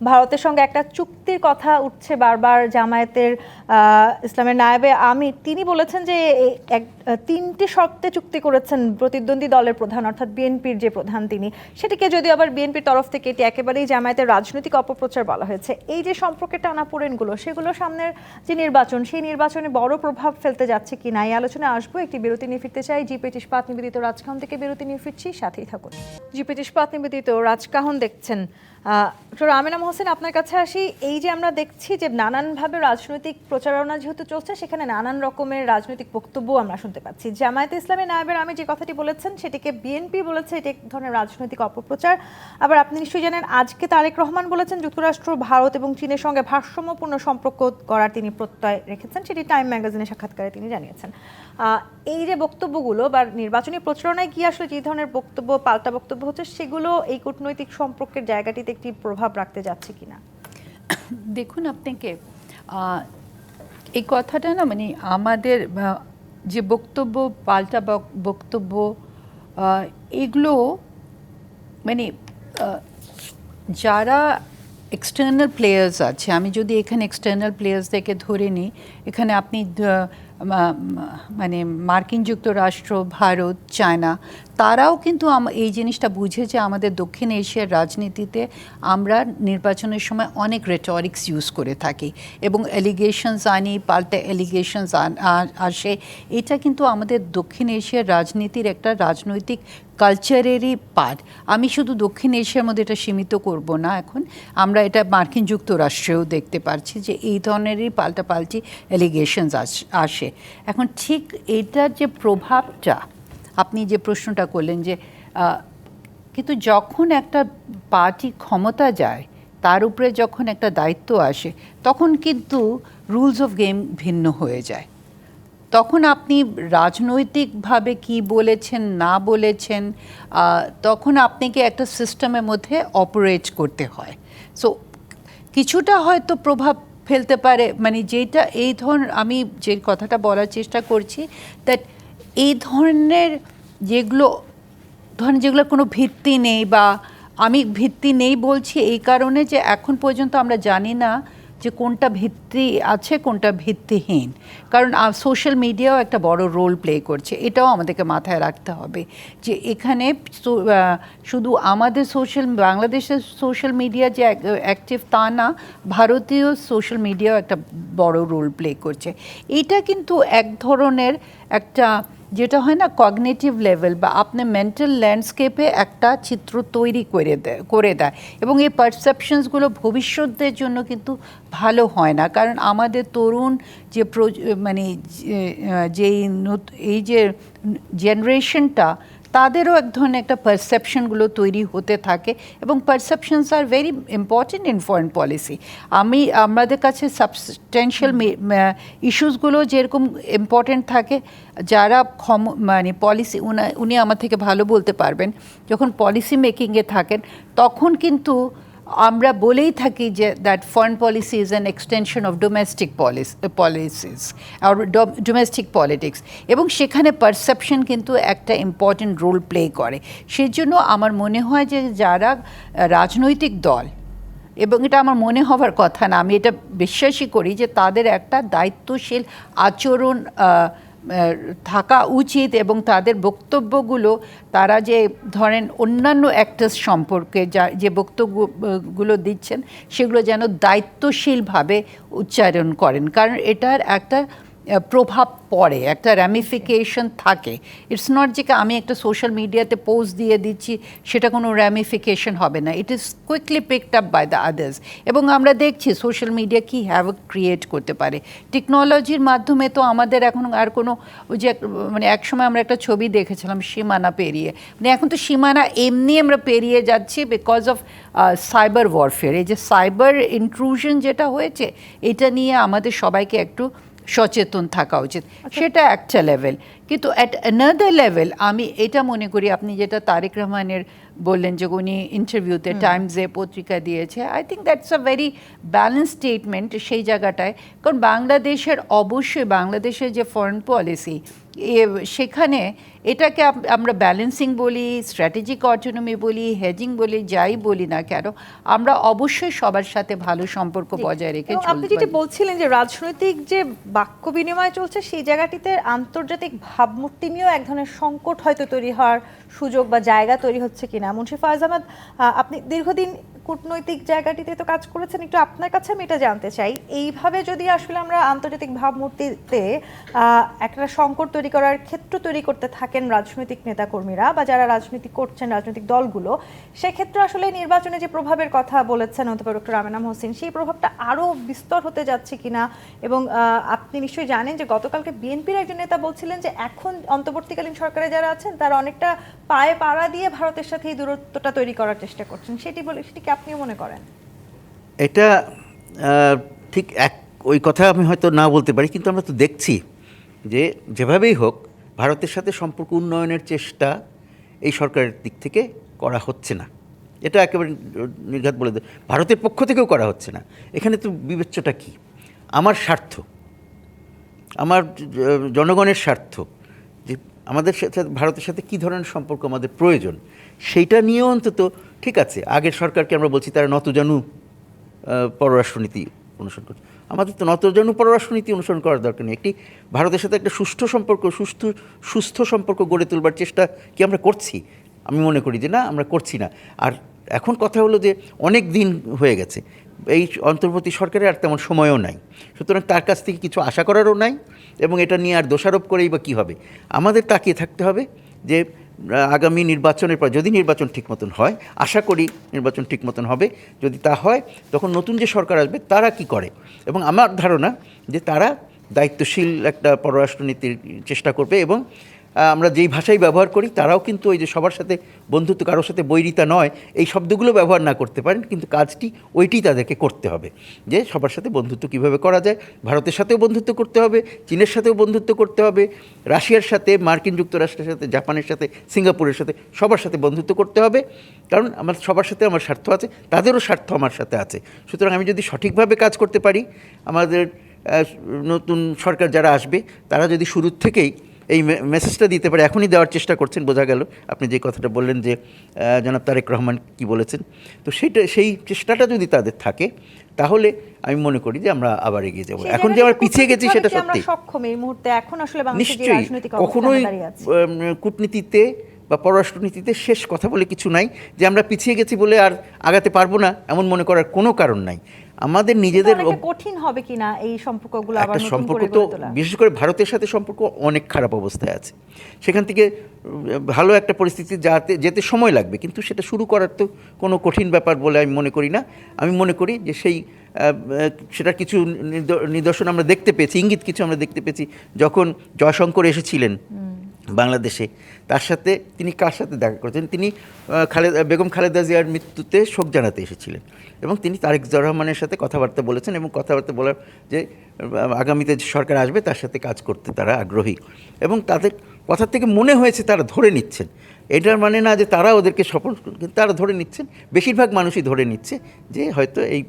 ভারতের সঙ্গে একটা চুক্তির কথা উঠছে বারবার। জামায়াতের ইসলামের নায়েবে আমির তিনি বলেছেন যে 3টি শর্তে চুক্তি করেছেন প্রতিদ্বন্দ্বী দলের প্রধান, অর্থাৎ বিএনপির যে প্রধান তিনি, সেটিকে যদিও আবার বিএনপির তরফ থেকে এটি একেবারেই জামায়াতের রাজনৈতিক অপপ্রচার বলা হয়েছে। এই যে সম্পর্কের টানাপোড়েনগুলো, সেগুলো সামনের যে নির্বাচন, সেই নির্বাচনে বড় প্রভাব ফেলতে যাচ্ছে কিনা, এই আলোচনায় আসবো। একটি বিরতি নিয়ে ফিরতে চাই। জি-পেট ইস্পাত নিবেদিত রাজকাহন থেকে বিরতি নিয়ে ফিরছি, সাথেই থাকুন। জি-পেট ইস্পাত নিবেদিত রাজকাহন দেখছেন। ডক্টর আমেনা মোহসেন, আপনার কাছে আসি। এই যে আমরা দেখছি যে নানানভাবে রাজনৈতিক প্রচারণা যেহেতু চলছে, সেখানে নানান রকমের রাজনৈতিক বক্তব্য আমরা শুনতে পাচ্ছি। জামায়াতে ইসলামী নায়েবের আমির যে কথাটি বলেছেন, সেটিকে বিএনপি বলেছে এটি এক ধরনের রাজনৈতিক অপপ্রচার। আবার আপনি নিশ্চয়ই জানেন, আজকে তারেক রহমান বলেছেন যুক্তরাষ্ট্র, ভারত এবং চীনের সঙ্গে ভারসাম্যপূর্ণ সম্পর্ক করার তিনি প্রত্যয় রেখেছেন, সেটি টাইম ম্যাগাজিনে সাক্ষাৎকারে তিনি জানিয়েছেন। এই যে বক্তব্যগুলো বা নির্বাচনী প্রচারণায় গিয়ে আসলে যে ধরনের বক্তব্য, পাল্টা বক্তব্য হচ্ছে, সেগুলো এই কূটনৈতিক সম্পর্কের জায়গাটিতে একটি প্রভাব রাখতে যাচ্ছে কিনা? দেখুন, আপনাকে এই কথাটা না, মানে আমাদের যে বক্তব্য, পাল্টা বক্তব্য, এগুলো মানে যারা এক্সটার্নাল প্লেয়ার্স আছে, আমি যদি এখানে এক্সটার্নাল প্লেয়ার্সদেরকে ধরে নিই, এখানে আপনি মানে মার্কিন যুক্তরাষ্ট্র, ভারত, চায়না, তারাও কিন্তু এই জিনিসটা বুঝে যে আমাদের দক্ষিণ এশিয়ার রাজনীতিতে আমরা নির্বাচনের সময় অনেক রেটরিক্স ইউজ করে থাকি এবং এলিগেশনস আনি, পাল্টা এলিগেশনস আসে। এটা কিন্তু আমাদের দক্ষিণ এশিয়ার রাজনীতির একটা রাজনৈতিক কালচারেরই পার্ট। আমি শুধু দক্ষিণ এশিয়ার মধ্যে এটা সীমিত করব না, এখন আমরা এটা মার্কিন যুক্তরাষ্ট্রেও দেখতে পাচ্ছি যে এই ধরনেরই পাল্টাপাল্টি এলিগেশনস আসে। এখন ঠিক এটার যে প্রভাবটা, আপনি যে প্রশ্নটা করলেন যে কিন্তু যখন একটা পার্টি ক্ষমতা যায়, তার উপরে যখন একটা দায়িত্ব আসে, তখন কিন্তু রুলস অফ গেম ভিন্ন হয়ে যায়। তখন আপনি রাজনৈতিকভাবে কি বলেছেন না বলেছেন, তখন আপনাকে একটা সিস্টেমের মধ্যে অপারেট করতে হয়। সো কিছুটা হয়তো প্রভাব ফেলতে পারে, মানে যেটা এই ধরনের, আমি যে কথাটা বলার চেষ্টা করছি, দ্যাট এই ধরনের যেগুলো কোনো ভিত্তি নেই, বা আমি ভিত্তি নেই বলছি এই কারণে যে এখন পর্যন্ত আমরা জানি না যে কোনটা ভিত্তি আছে কোনটা ভিত্তিহীন। কারণ সোশ্যাল মিডিয়াও একটা বড় রোল প্লে করছে, এটাও আমাদেরকে মাথায় রাখতে হবে যে এখানে শুধু আমাদের বাংলাদেশের সোশ্যাল মিডিয়া যে অ্যাক্টিভ তা না, ভারতীয় সোশ্যাল মিডিয়াও একটা বড় রোল প্লে করছে। এটা কিন্তু এক ধরনের একটা যেটা হয় না কগনিটিভ লেভেল বা আপনার মেন্টাল ল্যান্ডস্কেপে একটা চিত্র তৈরি করে দেয় এবং এই পারসেপশনসগুলো ভবিষ্যতের জন্য কিন্তু ভালো হয় না। কারণ আমাদের তরুণ যে মানে এই যে জেনারেশনটা, তাদেরও এক ধরনের একটা পারসেপশনগুলো তৈরি হতে থাকে এবং perceptions are very important in foreign policy. আমাদের কাছে সাবস্টেন্সিয়াল ইস্যুসগুলো যেরকম ইম্পর্টেন্ট থাকে, যারা মানে পলিসি উনি আমার থেকে ভালো বলতে পারবেন, যখন পলিসি মেকিংয়ে থাকেন তখন কিন্তু আমরা বলেই থাকি যে that foreign policy is an extension of domestic policies আর ডোমেস্টিক পলিটিক্স, এবং সেখানে পারসেপশন কিন্তু একটা ইম্পর্টেন্ট রোল প্লে করে। সেজন্য আমার মনে হয় যে যারা রাজনৈতিক দল, এবং এটা আমার মনে হওয়ার কথা না, আমি এটা বিশ্বাসই করি যে তাদের একটা দায়িত্বশীল আচরণ থাকা উচিত, এবং তাদের বক্তব্যগুলো তারা যে ধরেন অন্যান্য অ্যাক্টার্স সম্পর্কে যে বক্তব্যগুলো দিচ্ছেন সেগুলো যেন দায়িত্বশীলভাবে উচ্চারণ করেন, কারণ এটার একটা প্রভাব পড়ে, একটা র্যামিফিকেশন থাকে। ইটস নট যে আমি একটা সোশ্যাল মিডিয়াতে পোস্ট দিয়ে দিচ্ছি সেটা কোনো র্যামিফিকেশন হবে না, it is quickly picked up by the others. এবং আমরা দেখছি সোশ্যাল মিডিয়া কী হ্যাভক ক্রিয়েট করতে পারে। টেকনোলজির মাধ্যমে তো আমাদের এখন আর কোনো ওই যে মানে একসময় আমরা একটা ছবি দেখেছিলাম সীমানা পেরিয়ে, মানে এখন তো সীমানা এমনি আমরা পেরিয়ে যাচ্ছি বিকজ অফ সাইবার ওয়ারফেয়ার। এই যে সাইবার ইন্ট্রুশন যেটা হয়েছে, এটা নিয়ে আমাদের সবাইকে একটু সচেতন থাকা উচিত। সেটা একটা লেভেল, কিন্তু অ্যাট অ্যানাদার লেভেল আমি এটা মনে করি, আপনি যেটা তারেক রহমানের বললেন যে উনি ইন্টারভিউতে টাইমসে পত্রিকা দিয়েছে, I think that's a very balance statement সেই জায়গাটায়। কারণ বাংলাদেশের যে ফরেন পলিসি সেখানে এটাকে আমরা ব্যালেন্সিং বলি, স্ট্র্যাটেজিক অটোনমি বলি, হেজিং বলি, যাই বলি না কেন, আমরা অবশ্যই সবার সাথে ভালো সম্পর্ক বজায় রেখে এবং আপনি যেটি বলছিলেন যে রাজনৈতিক যে বাক্য বিনিময় চলছে সেই জায়গাটিতে আন্তর্জাতিক ভাবমূর্তি নিয়েও এক ধরনের সংকট হয়তো তৈরি হওয়ার সুযোগ বা জায়গা তৈরি হচ্ছে কিনা। মুন্সি ফয়েজ আহমেদ, আপনি দীর্ঘদিন কূটনৈতিক জায়গাটিতে তো কাজ করেছেন, একটু আপনার কাছে আমি এটা জানতে চাই, এইভাবে যদি আসলে আমরা আন্তর্জাতিক ভাবমূর্তিতে একটা সংকট তৈরি করার ক্ষেত্র তৈরি করতে থাকেন রাজনৈতিক নেতাকর্মীরা বা যারা রাজনীতি করছেন রাজনৈতিক দলগুলো, সেক্ষেত্রে আসলে নির্বাচনে যে প্রভাবের কথা বলেছেন অধ্যাপক ডক্টর আমেনা মহসিন, সেই প্রভাবটা আরও বিস্তর হতে যাচ্ছে কিনা। এবং আপনি নিশ্চয়ই জানেন যে গতকালকে বিএনপির একজন নেতা বলছিলেন যে এখন অন্তর্বর্তীকালীন সরকারে যারা আছেন তারা অনেকটা পায়ে পাড়া দিয়ে ভারতের সাথে এই দূরত্বটা তৈরি করার চেষ্টা করছেন। সেটি কি আপনিও মনে করেন? এটা ঠিক ওই কথা আমি হয়তো না বলতে পারি, কিন্তু আমরা তো দেখছি যে যেভাবেই হোক ভারতের সাথে সম্পর্ক উন্নয়নের চেষ্টা এই সরকারের দিক থেকে করা হচ্ছে না। এটা একেবারে নির্ঘাত বলে দেয়, ভারতের পক্ষ থেকেও করা হচ্ছে না। এখানে তো বিবেচ্যটা কী? আমার স্বার্থ, আমার জনগণের স্বার্থ, যে আমাদের সাথে ভারতের সাথে কী ধরনের সম্পর্ক আমাদের প্রয়োজন, সেইটা নিয়েও অন্তত ঠিক আছে। আগের সরকারকে আমরা বলছি তারা নতজানু পররাষ্ট্রনীতি অনুসরণ করছে, আমাদের তো নতজানু পররাষ্ট্রনীতি অনুসরণ করার দরকার নেই। একটি ভারতের সাথে একটা সুস্থ সম্পর্ক গড়ে তোলবার চেষ্টা কি আমরা করছি? আমি মনে করি যে না, আমরা করছি না। আর এখন কথা হলো যে অনেক দিন হয়ে গেছে, এই অন্তর্বর্তী সরকারের আর তেমন সময়ও নাই, সুতরাং তার কাছ থেকে কিছু আশা করারও নাই, এবং এটা নিয়ে আর দোষারোপ করেই বা কী হবে। আমাদের তাকিয়ে থাকতে হবে যে আগামী নির্বাচনের পর যদি নির্বাচন ঠিক মতন হয়, আশা করি নির্বাচন ঠিক মতন হবে, যদি তা হয় তখন নতুন যে সরকার আসবে তারা কি করে, এবং আমার ধারণা যে তারা দায়িত্বশীল একটা পররাষ্ট্রনীতির চেষ্টা করবে। এবং আমরা যেই ভাষাই ব্যবহার করি তারাও কিন্তু ওই যে সবার সাথে বন্ধুত্ব, কারোর সাথে বৈরিতা নয়, এই শব্দগুলো ব্যবহার না করতে পারেন, কিন্তু কাজটি ওইটি তাদেরকে করতে হবে, যে সবার সাথে বন্ধুত্ব কীভাবে করা যায়। ভারতের সাথেও বন্ধুত্ব করতে হবে, চীনের সাথেও বন্ধুত্ব করতে হবে, রাশিয়ার সাথে, মার্কিন যুক্তরাষ্ট্রের সাথে, জাপানের সাথে, সিঙ্গাপুরের সাথে, সবার সাথে বন্ধুত্ব করতে হবে, কারণ আমার সবার সাথে আমার স্বার্থ আছে, তাদেরও স্বার্থ আমার সাথে আছে। সুতরাং আমি যদি সঠিকভাবে কাজ করতে পারি, আমাদের নতুন সরকার যারা আসবে তারা যদি শুরুর থেকেই এই মেসেজটা দিতে পারে, এখনই দেওয়ার চেষ্টা করছেন, বোঝা গেল আপনি যে কথাটা বললেন যে জনাব তারেক রহমান কি বলেছেন, তো সেই চেষ্টাটা যদি তাদের থাকে তাহলে আমি মনে করি যে আমরা আবার এগিয়ে যাব। এখন যে আমরা পিছিয়ে গেছি সেটা সত্যি, নিশ্চয়ই কখনোই কূটনীতিতে বা পররাষ্ট্রনীতিতে শেষ কথা বলে কিছু নাই, যে আমরা পিছিয়ে গেছি বলে আর আগাতে পারবো না এমন মনে করার কোনো কারণ নাই। আমাদের নিজেদের কঠিন হবে কিনা এই সম্পর্কগুলো আবার নতুন সম্পর্ক করে তো গড়ে তোলা? বিশেষ করে ভারতের সাথে সম্পর্ক অনেক খারাপ অবস্থায় আছে, সেখান থেকে ভালো একটা পরিস্থিতি যেতে সময় লাগবে, কিন্তু সেটা শুরু করার তো কোনো কঠিন ব্যাপার বলে আমি মনে করি না। আমি মনে করি যে সেটার কিছু নিদর্শন আমরা দেখতে পেয়েছি, ইঙ্গিত কিছু আমরা দেখতে পেয়েছি যখন জয়শঙ্কর এসেছিলেন বাংলাদেশে, তার সাথে তিনি কার সাথে দেখা করেছেন? তিনি বেগম খালেদা জিয়ার মৃত্যুতে শোক জানাতে এসেছিলেন এবং তিনি তারেক রহমানের সাথে কথাবার্তা বলেছেন এবং কথাবার্তা বলার যে আগামীতে যে সরকার আসবে তার সাথে কাজ করতে তারা আগ্রহী এবং তাদের কথা থেকে মনে হয়েছে তারা ধরে নিচ্ছেন। এটার মানে না যে তারা ওদেরকে সফল, কিন্তু তারা ধরে নিচ্ছেন, বেশিরভাগ মানুষই ধরে নিচ্ছে যে হয়তো এই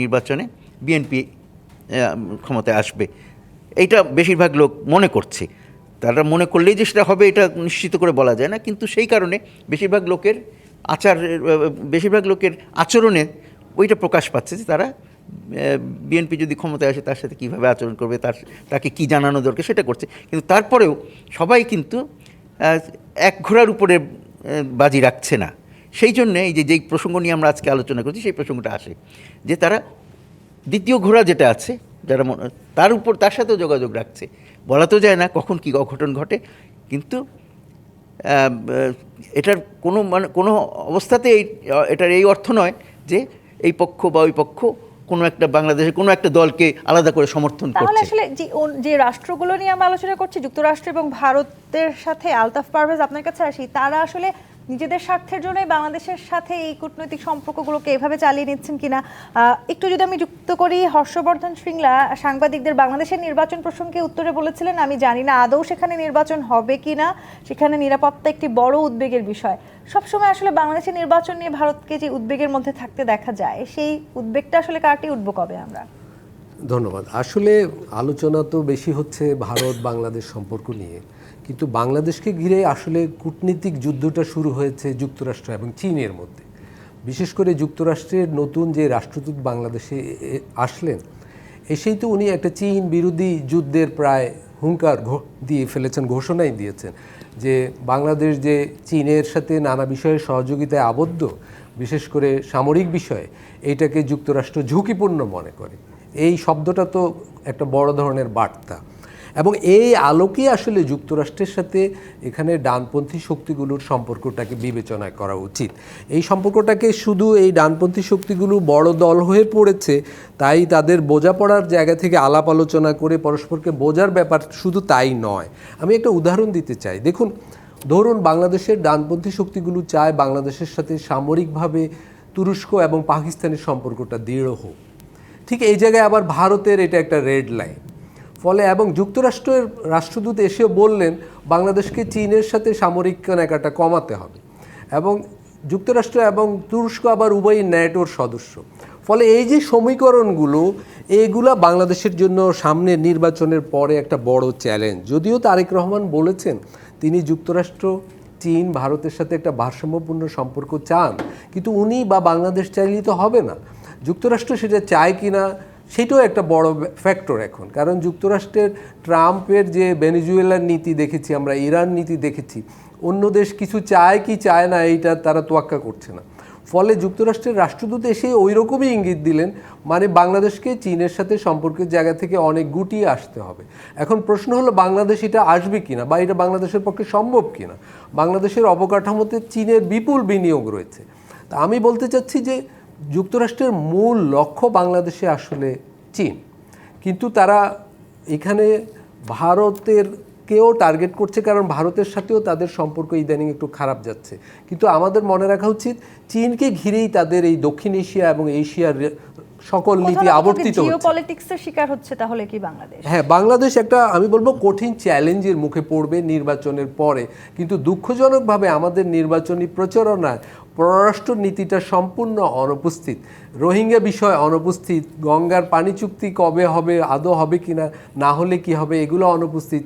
নির্বাচনে বিএনপি ক্ষমতায় আসবে। এইটা বেশিরভাগ লোক মনে করছে। তারা মনে করলেই যে সেটা হবে এটা নিশ্চিত করে বলা যায় না, কিন্তু সেই কারণে বেশিরভাগ লোকের আচরণে ওইটা প্রকাশ পাচ্ছে যে তারা বিএনপি যদি ক্ষমতায় আসে তার সাথে কীভাবে আচরণ করবে, তাকে কী জানানো দরকার সেটা করছে। কিন্তু তারপরেও সবাই কিন্তু এক ঘোড়ার উপরে বাজি রাখছে না। সেই জন্যে এই যেই প্রসঙ্গ নিয়ে আমরা আজকে আলোচনা করছি সেই প্রসঙ্গটা আসে যে তারা দ্বিতীয় ঘোড়া যেটা আছে যারা তার সাথেও যোগাযোগ রাখছে। বলা তো যায় না কখন কী অঘটন ঘটে, কিন্তু এটার কোনো অবস্থাতে এটার এই অর্থ নয় যে এই পক্ষ বা ওই পক্ষ কোনো একটা বাংলাদেশের কোনো একটা দলকে আলাদা করে সমর্থন করছে। তাহলে আসলে যে রাষ্ট্রগুলো নিয়ে আমরা আলোচনা করছি, যুক্তরাষ্ট্র এবং ভারতের সাথে, আলতাফ পারভেজ আপনার কাছে আসি, তারা আসলে নিজেদের স্বার্থের জন্যই বাংলাদেশের সাথে এই কূটনৈতিক সম্পর্কগুলোকে এভাবে চালিয়ে নিচ্ছেন কিনা একটু যদি আমি যুক্ত করি। হর্ষবর্ধন শ্রীংলা সাংবাদিকদের বাংলাদেশের নির্বাচন প্রসঙ্গে উত্তরে বলেছিলেন, আমি জানি না আদৌ সেখানে নির্বাচন হবে কিনা, সেখানে নিরাপত্তা একটি বড় উদ্বেগের বিষয়। সবসময় আসলে বাংলাদেশের নির্বাচন নিয়ে ভারতকে যে উদ্বেগের মধ্যে থাকতে দেখা যায়, সেই উদ্বেগটা আসলে কাটিয়ে উঠবো কবে আমরা? ধন্যবাদ। আসলে আলোচনা তো বেশি হচ্ছে ভারত বাংলাদেশ সম্পর্ক নিয়ে, কিন্তু বাংলাদেশকে ঘিরে আসলে কূটনীতিক যুদ্ধটা শুরু হয়েছে যুক্তরাষ্ট্র এবং চীনের মধ্যে। বিশেষ করে যুক্তরাষ্ট্রের নতুন যে রাষ্ট্রদূত বাংলাদেশে আসলেন, এসেই তো উনি একটা চীন বিরোধী যুদ্ধের প্রায় হুঙ্কার দিয়ে ফেলেছেন, ঘোষণাই দিয়েছেন যে বাংলাদেশ যে চীনের সাথে নানা বিষয়ে সহযোগিতায় আবদ্ধ, বিশেষ করে সামরিক বিষয়ে, এইটাকে যুক্তরাষ্ট্র ঝুঁকিপূর্ণ মনে করে। এই শব্দটা তো একটা বড় ধরনের বার্তা, এবং এই আলোকে আসলে যুক্তরাষ্ট্রের সাথে এখানে ডানপন্থী শক্তিগুলোর সম্পর্কটাকে বিবেচনা করা উচিত। এই সম্পর্কটাকে শুধু এই ডানপন্থী শক্তিগুলো বড় দল হয়ে পড়েছে তাই তাদের বোঝাপড়ার জায়গা থেকে আলাপ আলোচনা করে পরস্পরকে বোঝার ব্যাপার শুধু তাই নয়। আমি একটা উদাহরণ দিতে চাই। দেখুন, ধরুন বাংলাদেশের ডানপন্থী শক্তিগুলো চায় বাংলাদেশের সাথে সামরিকভাবে তুরস্ক এবং পাকিস্তানের সম্পর্কটা দৃঢ় হোক। ঠিক এই জায়গায় আবার ভারতের এটা একটা রেড লাইন। ফলে এবং যুক্তরাষ্ট্রের রাষ্ট্রদূত এসেও বললেন বাংলাদেশকে চীনের সাথে সামরিক কেনাকাটা কমাতে হবে, এবং যুক্তরাষ্ট্র এবং তুরস্ক আবার উভয়ই ন্যাটোর সদস্য। ফলে এই যে সমীকরণগুলো, এইগুলা বাংলাদেশের জন্য সামনের নির্বাচনের পরে একটা বড় চ্যালেঞ্জ। যদিও তারেক রহমান বলেছেন তিনি যুক্তরাষ্ট্র, চীন, ভারতের সাথে একটা ভারসাম্যপূর্ণ সম্পর্ক চান, কিন্তু উনি বা বাংলাদেশ চাইলেই তো হবে না। যুক্তরাষ্ট্র সেটা চায় কি না সেটাও একটা বড় ফ্যাক্টর এখন। কারণ যুক্তরাষ্ট্রের ট্রাম্পের যে ভেনেজুয়েলার নীতি দেখেছি আমরা, ইরান নীতি দেখেছি, অন্য দেশ কিছু চায় কি চায় না এইটা তারা তোয়াক্কা করছে না। ফলে যুক্তরাষ্ট্রের রাষ্ট্রদূত এসে ওই রকমই ইঙ্গিত দিলেন, মানে বাংলাদেশকে চীনের সাথে সম্পর্কের জায়গা থেকে অনেক গুটিয়ে আসতে হবে। এখন প্রশ্ন হলো বাংলাদেশ এটা আসবে কিনা, বা এটা বাংলাদেশের পক্ষে সম্ভব কিনা। বাংলাদেশের অবকাঠামোতে চীনের বিপুল বিনিয়োগ রয়েছে। তা আমি বলতে চাচ্ছি যে যুক্তরাষ্ট্রের মূল লক্ষ্য বাংলাদেশে আসলে চীন, কিন্তু তারা এখানে ভারতেরকেও টার্গেট করছে, কারণ ভারতের সাথেও তাদের সম্পর্ক ইদানিং একটু খারাপ যাচ্ছে। কিন্তু আমাদের মনে রাখা উচিত চীনকে ঘিরেই তাদের এই দক্ষিণ এশিয়া এবং এশিয়ার সকল নীতি আবর্তিত হচ্ছে। জিওপলিটিক্সের শিকার হচ্ছে তাহলে কি বাংলাদেশ? হ্যাঁ, বাংলাদেশ একটা, আমি বলবো, কঠিন চ্যালেঞ্জের মুখে পড়বে নির্বাচনের পরে। কিন্তু দুঃখজনকভাবে আমাদের নির্বাচনী প্রচারণায় পররাষ্ট্র নীতিটা সম্পূর্ণ অনুপস্থিত। রোহিঙ্গা বিষয় অনুপস্থিত, গঙ্গার পানি চুক্তি কবে হবে, আদৌ হবে কিনা, না হলে কি হবে, এগুলো অনুপস্থিত।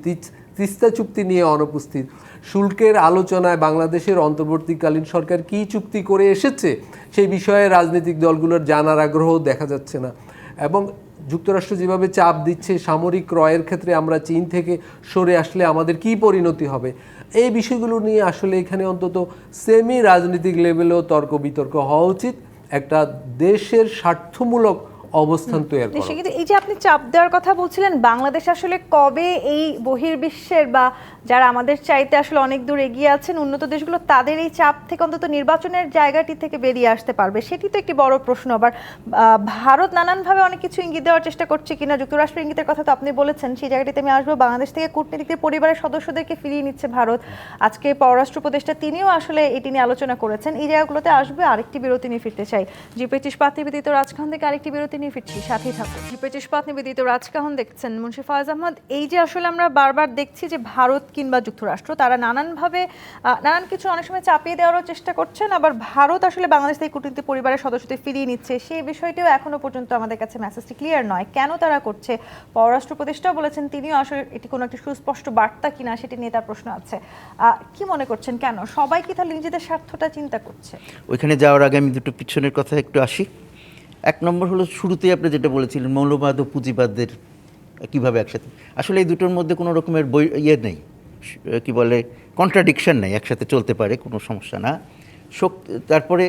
তিস্তা চুক্তি নিয়ে অনুপস্থিত। শুল্কের আলোচনায় বাংলাদেশের অন্তর্বর্তীকালীন সরকার কী চুক্তি করে এসেছে সেই বিষয়ে রাজনৈতিক দলগুলোর জানার আগ্রহ দেখা যাচ্ছে না। এবং যুক্তরাষ্ট্র যেভাবে চাপ দিচ্ছে সামরিক ক্রয়ের ক্ষেত্রে, আমরা চীন থেকে সরে আসলে আমাদের কী পরিণতি হবে, এই বিষয়গুলো নিয়ে আসলে এখানে অন্তত সেমি রাজনৈতিক লেভেলেও তর্ক বিতর্ক হওয়া উচিত। একটা দেশের স্বার্থমূলক অবস্থান তৈরি করা। কিন্তু এই যে আপনি চাপ দেওয়ার কথা বলছিলেন, বাংলাদেশ আসলে কবে এই বহির্বিশ্বের বা যারা আমাদের চাইতে আসলে অনেক দূর এগিয়ে আছেন উন্নত দেশগুলো, তাদের এই চাপ থেকে অন্তত নির্বাচনের জায়গাটি থেকে বেরিয়ে আসতে পারবে, সেটি তো একটি বড় প্রশ্ন। আবার ভারত নানানভাবে অনেক কিছু ইঙ্গিত দেওয়ার চেষ্টা করছে কিনা, যুক্তরাষ্ট্রের ইঙ্গিতের কথা তো আপনি বলেছেন, সেই জায়গাটিতে আমি আসবো। বাংলাদেশ থেকে কূটনীতিকদের পরিবারের সদস্যদেরকে ফিরিয়ে নিচ্ছে ভারত। আজকে পররাষ্ট্র উপদেষ্টা তিনিও আসলে এটি নিয়ে আলোচনা করেছেন। এই জায়গাগুলোতে আসবে। আরেকটি বিরতি নিয়ে ফিরতে চাই। জি25 ইস্পাত নিবেদিত রাজকাহন থেকে আরেকটি বিরতি নিয়ে ফিরছি, সাথেই থাকুন। জি25 ইস্পাত নিবেদিত রাজকাহন দেখছেন। মুন্সি ফয়েজ আহমদ, এই যে আসলে আমরা বারবার দেখছি যে ভারত কিংবা যুক্তরাষ্ট্র তারা নানানভাবে নানান কিছু অনেক সময় চাপিয়ে দেওয়ারও চেষ্টা করছেন, আবার ভারত আসলে বাংলাদেশ থেকে কূটনীতি পরিবারের সদস্যদের ফিরিয়ে নিচ্ছে, সেই বিষয়টিও এখনো পর্যন্ত আমাদের কাছে মেসেজটি ক্লিয়ার নয়। কেন তারা করছে? পররাষ্ট্র উপদেষ্টাও বলেছেন তিনিও আসলে এটি কোনো একটি সুস্পষ্ট বার্তা কিনা সেটি নিয়ে তার প্রশ্ন আছে। কি মনে করছেন, কেন সবাই কি তাহলে নিজেদের স্বার্থটা চিন্তা করছে? ওইখানে যাওয়ার আগে আমি দুটো পিছনের কথা একটু আসি। এক নম্বর হলো, শুরুতেই আপনি যেটা বলেছিলেন মৌলবাদ ও পুঁজিবাদের কীভাবে একসাথে, আসলে এই দুটোর মধ্যে কোনো রকমের নেই, কি বলে, কন্ট্রাডিকশন নেই, একসাথে চলতে পারে, কোনো সমস্যা না। তারপরে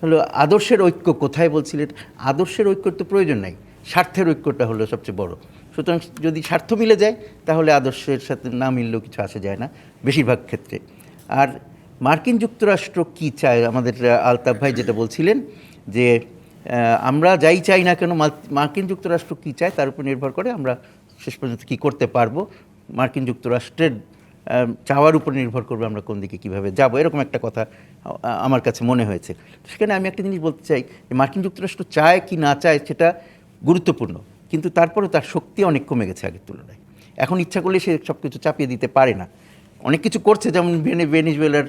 হলো আদর্শের ঐক্য কোথায় বলছিলেন, আদর্শের ঐক্যর তো প্রয়োজন নাই, স্বার্থের ঐক্যটা হলো সবচেয়ে বড়। সুতরাং যদি স্বার্থ মিলে যায় তাহলে আদর্শের সাথে না মিললেও কিছু আসে যায় না বেশিরভাগ ক্ষেত্রে। আর মার্কিন যুক্তরাষ্ট্র কি চায়, আমাদের আলতাফ ভাই যেটা বলছিলেন যে আমরা যাই চাই না কেন মার্কিন যুক্তরাষ্ট্র কী চায় তার উপর নির্ভর করে আমরা শেষ পর্যন্ত কী করতে পারবো, মার্কিন যুক্তরাষ্ট্রের চাওয়ার উপর নির্ভর করবে আমরা কোন দিকে কীভাবে যাব, এরকম একটা কথা আমার কাছে মনে হয়েছে। সেখানে আমি একটা জিনিস বলতে চাই যে মার্কিন যুক্তরাষ্ট্র চায় কি না চায় সেটা গুরুত্বপূর্ণ, কিন্তু তারপরেও তার শক্তি অনেক কমে গেছে আগের তুলনায়। এখন ইচ্ছা করলে সে সব কিছু চাপিয়ে দিতে পারে না। অনেক কিছু করছে, যেমন ভেনেজুয়েলার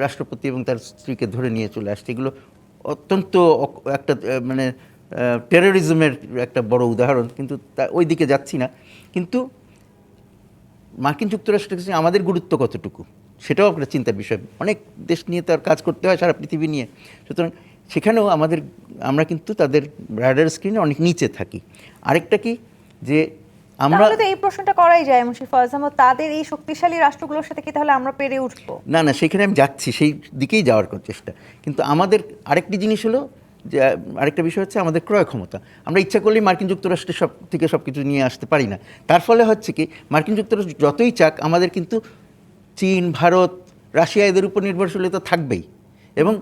রাষ্ট্রপতি এবং তার স্ত্রীকে ধরে নিয়ে চলে আসছে, এগুলো অত্যন্ত একটা মানে টেরোরিজমের একটা বড় উদাহরণ, কিন্তু ওই দিকে যাচ্ছি না। কিন্তু মার্কিন যুক্তরাষ্ট্রের কাছে আমাদের গুরুত্ব কতটুকু সেটাও একটা চিন্তার বিষয়। অনেক দেশ নিয়ে তার কাজ করতে হয়, সারা পৃথিবী নিয়ে, সুতরাং সেখানেও আমরা কিন্তু তাদের রাডার স্ক্রিনে অনেক নিচে থাকি। আরেকটা কি যে আমরা এই প্রশ্নটা করাই যায় মুন্সি ফয়েজ আহমদ, তাদের এই শক্তিশালী রাষ্ট্রগুলোর সাথে কি তাহলে আমরা পেরে উঠবো? না, সেখানে আমি যাচ্ছি, সেই দিকেই যাওয়ার চেষ্টা। কিন্তু আমাদের আরেকটি জিনিস হলো যে আরেকটা বিষয় হচ্ছে আমাদের ক্রয় ক্ষমতা। আমরা ইচ্ছা করলেই মার্কিন যুক্তরাষ্ট্রের সব কিছু নিয়ে আসতে পারি না। তার ফলে হচ্ছে কি, মার্কিন যুক্তরাষ্ট্র যতই চাক আমাদের কিন্তু চীন, ভারত, রাশিয়া এদের উপর নির্ভরশীলতা থাকবেই, এবং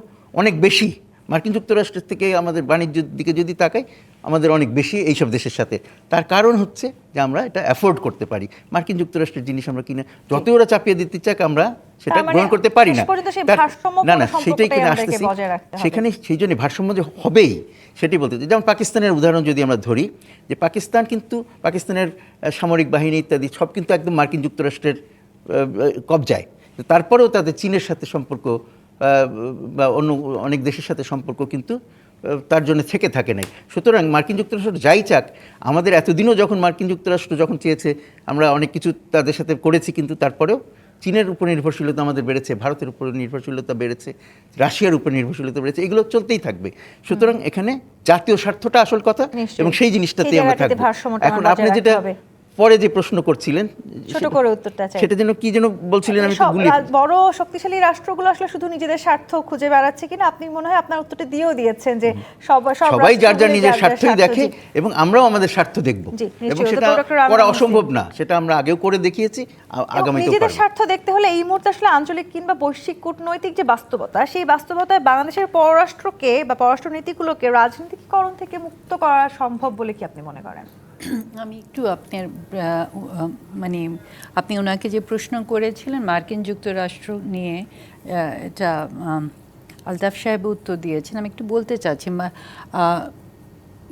অনেক বেশি। মার্কিন যুক্তরাষ্ট্রের থেকে আমাদের বাণিজ্যের দিকে যদি তাকাই, আমাদের অনেক বেশি এইসব দেশের সাথে। তার কারণ হচ্ছে যে আমরা এটা অ্যাফোর্ড করতে পারি। মার্কিন যুক্তরাষ্ট্রের জিনিস আমরা কিনে যতই ওরা চাপিয়ে দিতে চাক আমরা সেটা গ্রহণ করতে পারি না। না, সেটাই কিনে আসতেছি। সেখানে সেই জন্য ভারসাম্য যে হবেই সেটাই বলতে চাই। যেমন পাকিস্তানের উদাহরণ যদি আমরা ধরি, যে পাকিস্তানের সামরিক বাহিনী ইত্যাদি সব কিন্তু একদম মার্কিন যুক্তরাষ্ট্রের কবজায়। তারপরেও তাদের চীনের সাথে সম্পর্ক বা অন্য অনেক দেশের সাথে সম্পর্ক কিন্তু তার জন্য থেকে থাকে নাই। সুতরাং মার্কিন যুক্তরাষ্ট্র যাই চাক, আমাদের এতদিনও যখন মার্কিন যুক্তরাষ্ট্র যখন চেয়েছে আমরা অনেক কিছু তাদের সাথে করেছি, কিন্তু তারপরেও চীনের উপর নির্ভরশীলতা আমাদের বেড়েছে, ভারতের উপর নির্ভরশীলতা বেড়েছে, রাশিয়ার উপর নির্ভরশীলতা বেড়েছে, এগুলো চলতেই থাকবে। সুতরাং এখানে জাতীয় স্বার্থটা আসল কথা, এবং সেই জিনিসটাতে আমরা থাকবো। এখন আপনি যেটা পরে যে প্রশ্ন করছিলেন, ছোট করে উত্তরটা চাই, সেটা যেন কি যেন বলছিলেন, আমি একটু ভুলে। বড় শক্তিশালী রাষ্ট্রগুলো আসলে শুধু নিজেদের স্বার্থ খুঁজে বেড়াচ্ছে কিনা, আপনি মনে হয় আপনার উত্তরটা দিয়েছেন যে সবাই যার যার নিজের স্বার্থই দেখে, এবং আমরাও আমাদের স্বার্থ দেখব, এবং সেটা করা অসম্ভব না, সেটা আমরা আগেও করে দেখিয়েছি, আগামীতেও নিজেদের স্বার্থ দেখতে হলে এই মুহূর্তে আসলে আঞ্চলিক কিংবা বৈশ্বিক কূটনৈতিক যে বাস্তবতা, সেই বাস্তবতায় বাংলাদেশের পররাষ্ট্রকে বা পররাষ্ট্রনীতিগুলোকে রাজনীতিকরণ থেকে মুক্ত করা সম্ভব বলে কি আপনি মনে করেন? আমি একটু আপনার মানে আপনি ওনাকে যে প্রশ্ন করেছিলেন মার্কিন যুক্তরাষ্ট্র নিয়ে, এটা আলতাফ সাহেব উত্তর দিয়েছেন। আমি একটু বলতে চাচ্ছি,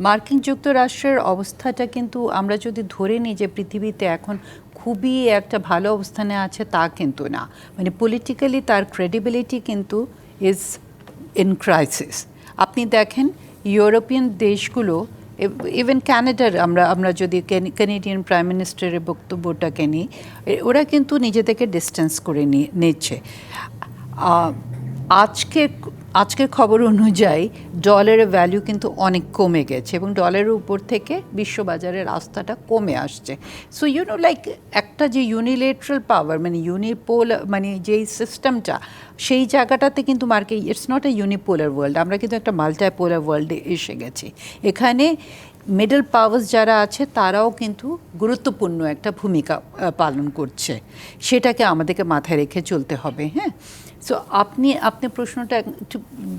মার্কিন যুক্তরাষ্ট্রের অবস্থাটা কিন্তু আমরা যদি ধরে নিই যে পৃথিবীতে এখন খুবই একটা ভালো অবস্থানে আছে, তা কিন্তু না। মানে পলিটিক্যালি তার ক্রেডিবিলিটি কিন্তু ইজ ইন ক্রাইসিস। আপনি দেখেন ইউরোপিয়ান দেশগুলো, ইভেন ক্যানাডার আমরা যদি ক্যানেডিয়ান প্রাইম মিনিস্টারের বক্তব্যটাকে নিই, ওরা কিন্তু নিজেদেরকে ডিস্টেন্স করে নিচ্ছে। আজকের খবর অনুযায়ী ডলারের ভ্যালু কিন্তু অনেক কমে গেছে, এবং ডলারের উপর থেকে বিশ্ববাজারের আস্থাটা কমে আসছে। সো লাইক একটা যে ইউনিলেটারাল পাওয়ার মানে মানে যেই সিস্টেমটা, সেই জায়গাটাতে কিন্তু it's not a unipolar world, আমরা কিন্তু একটা মাল্টিপোলার ওয়ার্ল্ডে এসে গেছি। এখানে মিডল পাওয়ার্স যারা আছে তারাও কিন্তু গুরুত্বপূর্ণ একটা ভূমিকা পালন করছে, সেটাকে আমাদেরকে মাথায় রেখে চলতে হবে। হ্যাঁ, সো আপনি প্রশ্নটা একটু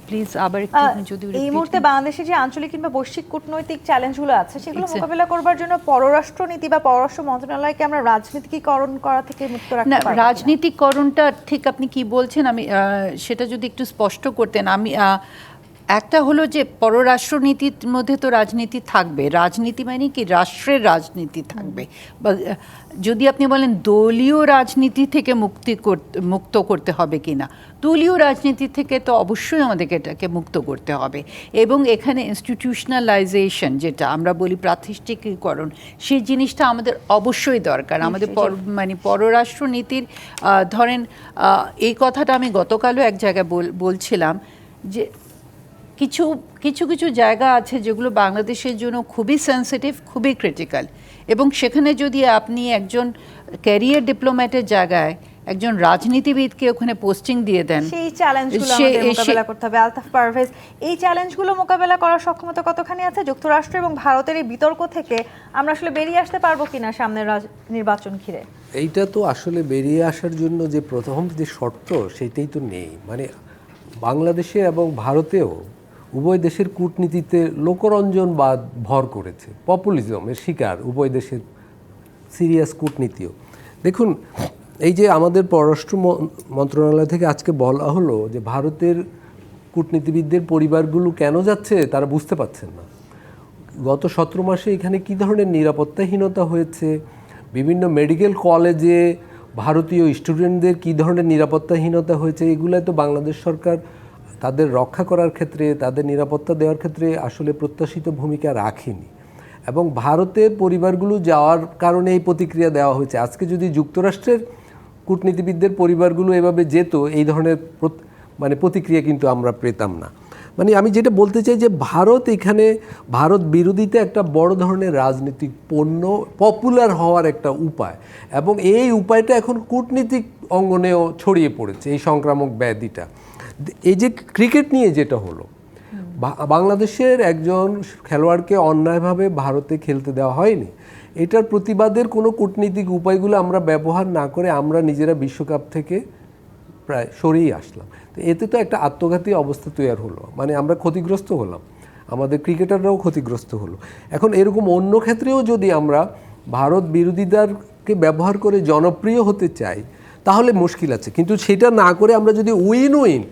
প্লিজ আবার একটু যদি এই repeat মুহূর্তে বাংলাদেশে যে আঞ্চলিক কিংবা বৈশ্বিক কূটনৈতিক চ্যালেঞ্জগুলো আছে সেগুলো মোকাবিলা করবার জন্য পররাষ্ট্রনীতি বা পররাষ্ট্র মন্ত্রণালয়কে আমরা রাজনীতিকীকরণ করা থেকে মুক্ত না, রাখতে পারবো কিনা? রাজনীতিকরণটা ঠিক আপনি কি বলছেন, আমি সেটা যদি একটু স্পষ্ট করতেন। আমি একটা হলো যে পররাষ্ট্রনীতির মধ্যে তো রাজনীতি থাকবে, রাজনীতি মানে কি রাষ্ট্রের রাজনীতি থাকবে, বা যদি আপনি বলেন দলীয় রাজনীতি থেকে মুক্ত করতে হবে কিনা, দলীয় রাজনীতি থেকে তো অবশ্যই আমাদেরকে এটাকে মুক্ত করতে হবে। এবং এখানে ইনস্টিটিউশনালাইজেশন যেটা আমরা বলি প্রাতিষ্ঠানিকীকরণ, সেই জিনিসটা আমাদের অবশ্যই দরকার। আমাদের মানে পররাষ্ট্রনীতির ধরেন এই কথাটা আমি গতকালও এক জায়গায় বলছিলাম যে কিছু কিছু কিছু জায়গা আছে যেগুলো বাংলাদেশের জন্য খুবই সেন্সিটিভ, খুবই ক্রিটিক্যাল, এবং সেখানে যদি আপনি একজন ক্যারিয়ার ডিপ্লোম্যাটের জায়গায় একজন রাজনীতিবিদকে ওখানে পোস্টিং দিয়ে দেন, সেই চ্যালেঞ্জগুলো আমাদের মোকাবেলা করতে হবে। আলতাফ পারভেজ, এই চ্যালেঞ্জগুলো মোকাবেলা করার সক্ষমতা কতখানি আছে যুক্তরাষ্ট্র এবং ভারতের এই বিতর্ক থেকে? আমরা আসলে বেরিয়ে আসতে পারবো কিনা সামনের নির্বাচন ঘিরে? এইটা তো আসলে বেরিয়ে আসার জন্য যে প্রথম যে শর্ত সেটাই তো নেই। মানে বাংলাদেশে এবং ভারতেও উভয় দেশের কূটনীতিতে লোকরঞ্জনবাদ ভর করেছে, পপুলিজমের শিকার উভয় দেশের সিরিয়াস কূটনীতিও। দেখুন, এই যে আমাদের পররাষ্ট্র মন্ত্রণালয় থেকে আজকে বলা হলো যে ভারতের কূটনীতিবিদদের পরিবারগুলো কেন যাচ্ছে তারা বুঝতে পারছেন না। গত 17 মাসে এখানে কী ধরনের নিরাপত্তাহীনতা হয়েছে, বিভিন্ন মেডিকেল কলেজে ভারতীয় স্টুডেন্টদের কী ধরনের নিরাপত্তাহীনতা হয়েছে, এগুলোয় তো বাংলাদেশ সরকার তাদের রক্ষা করার ক্ষেত্রে, তাদের নিরাপত্তা দেওয়ার ক্ষেত্রে আসলে প্রত্যাশিত ভূমিকা রাখেনি। এবং ভারতের পরিবারগুলো যাওয়ার কারণে এই প্রতিক্রিয়া দেওয়া হয়েছে। আজকে যদি যুক্তরাষ্ট্রের কূটনীতিবিদদের পরিবারগুলো এভাবে যেত, এই ধরনের মানে প্রতিক্রিয়া কিন্তু আমরা পেতাম না। মানে আমি যেটা বলতে চাই যে ভারত বিরোধিতা একটা বড় ধরনের রাজনৈতিক পণ্য, পপুলার হওয়ার একটা উপায়, এবং এই উপায়টা এখন কূটনীতিক অঙ্গনেও ছড়িয়ে পড়েছে, এই সংক্রামক ব্যাধিটা। এই যে ক্রিকেট নিয়ে যেটা হলো, বাংলাদেশের একজন খেলোয়াড়কে অন্যায়ভাবে ভারতে খেলতে দেওয়া হয়নি, এটার প্রতিবাদের কোনো কূটনীতিক উপায়গুলো আমরা ব্যবহার না করে আমরা নিজেরা বিশ্বকাপ থেকে প্রায় সরেই আসলাম। তো এতে তো একটা আত্মঘাতী অবস্থা তৈরি হলো, মানে আমরা ক্ষতিগ্রস্ত হলাম, আমাদের ক্রিকেটাররাও ক্ষতিগ্রস্ত হলো। এখন এরকম অন্য ক্ষেত্রেও যদি আমরা ভারত বিরোধিতাকে ব্যবহার করে জনপ্রিয় হতে চাই তাহলে মুশকিল আছে। কিন্তু সেটা না করে আমরা যদি উইন উইন,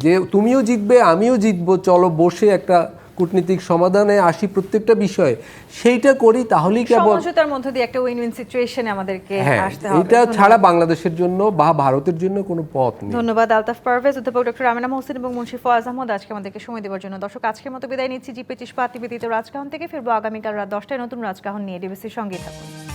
যে তুমিও জিতবে আমিও জিতবো, চলো বসে একটা কূটনীতিক সমাধানে আসি প্রত্যেকটা বিষয়ে, সেইটা করি, তাহলেই কেবল সমঝোতার মধ্যে দিয়ে একটা উইন উইন সিচুয়েশনে আমাদেরকে আসতে হবে। এটা ছাড়া বাংলাদেশের জন্য বা ভারতের জন্য কোনো পথ নেই। ধন্যবাদ আলতাফ পারভেজ, অধ্যাপক ডক্টর আমিনা মোহসিন এবং মুন্সি ফওয়াজ আহমদ আজকে আমাদেরকে সময় দেওয়ার জন্য। দর্শক, আজকের মতো বিদায় নিচ্ছি। জিপি চিস্পা নিবেদিত রাজকাহন থেকে ফিরবো আগামীকাল রাত 10টায় নতুন রাজকাহন নিয়ে। ডিবিসির সঙ্গেই থাকুন।